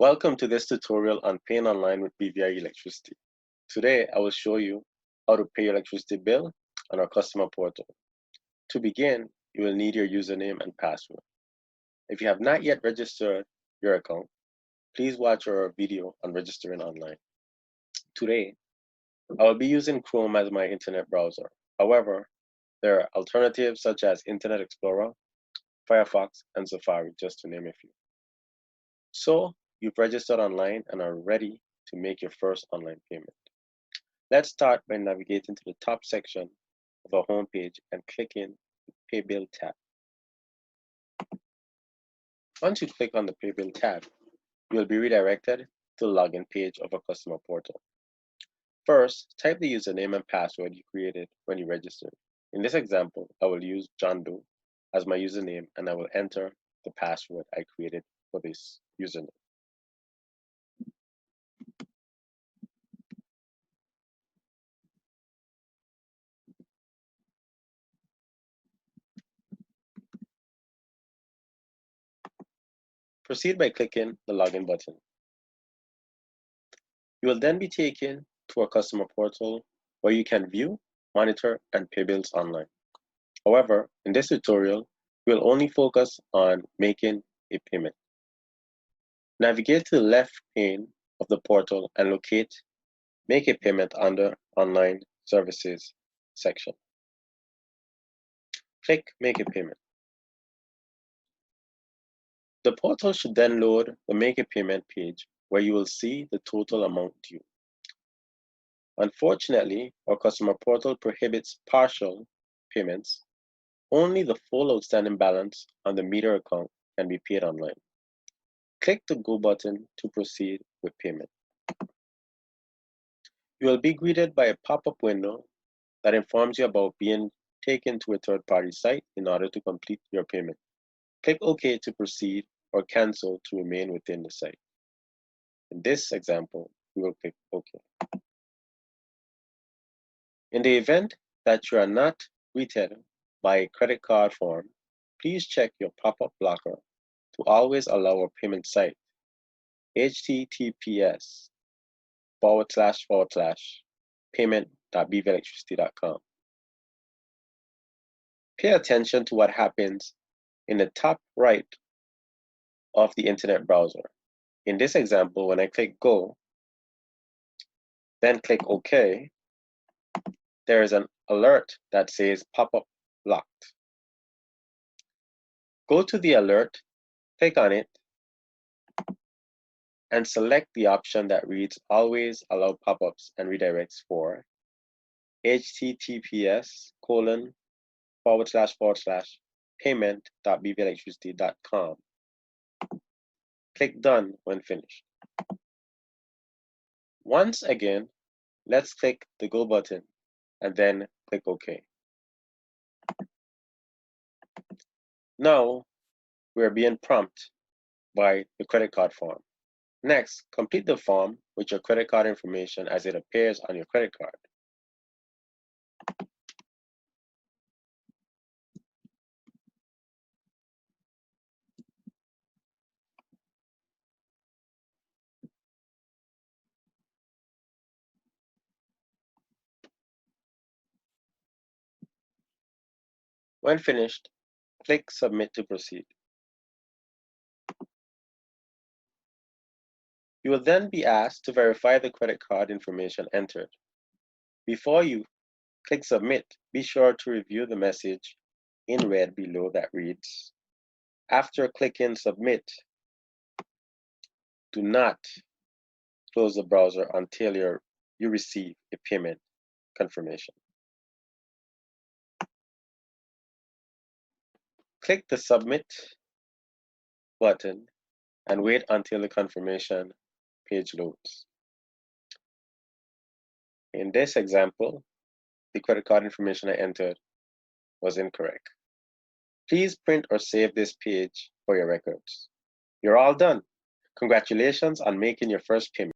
Welcome to this tutorial on paying online with BVIEC electricity. Today, I will show you how to pay your electricity bill on our customer portal. To begin, you will need your username and password. If you have not yet registered your account, please watch our video on registering online. Today, I will be using Chrome as my internet browser. However, there are alternatives such as Internet Explorer, Firefox, and Safari, just to name a few. So, you've registered online and are ready to make your first online payment. Let's start by navigating to the top section of our homepage and clicking the Pay Bill tab. Once you click on the Pay Bill tab, you will be redirected to the login page of our customer portal. First, type the username and password you created when you registered. In this example, I will use John Doe as my username and I will enter the password I created for this username. Proceed by clicking the login button. You will then be taken to our customer portal where you can view, monitor, and pay bills online. However, in this tutorial, we will only focus on making a payment. Navigate to the left pane of the portal and locate Make a Payment under Online Services section. Click Make a Payment. The portal should then load the Make a Payment page where you will see the total amount due. Unfortunately, our customer portal prohibits partial payments. Only the full outstanding balance on the meter account can be paid online. Click the Go button to proceed with payment. You will be greeted by a pop-up window that informs you about being taken to a third-party site in order to complete your payment. Click OK to proceed or cancel to remain within the site. In this example, we will click OK. In the event that you are not greeted by a credit card form, please check your pop-up blocker to always allow our payment site, https://payment.bvelectricity.com. Pay attention to what happens in the top right of the internet browser. In this example, when I click Go, then click OK, there is an alert that says pop-up blocked. Go to the alert, click on it, and select the option that reads Always Allow Pop-ups and redirects for https://payment.bvelectricity.com. Click Done when finished. Once again, let's click the Go button and then click OK. Now, we are being prompted by the credit card form. Next, complete the form with your credit card information as it appears on your credit card. When finished, click Submit to proceed. You will then be asked to verify the credit card information entered. Before you click Submit, be sure to review the message in red below that reads, after clicking Submit, do not close the browser until you receive a payment confirmation. Click the Submit button and wait until the confirmation page loads. In this example, the credit card information I entered was incorrect. Please print or save this page for your records. You're all done. Congratulations on making your first payment.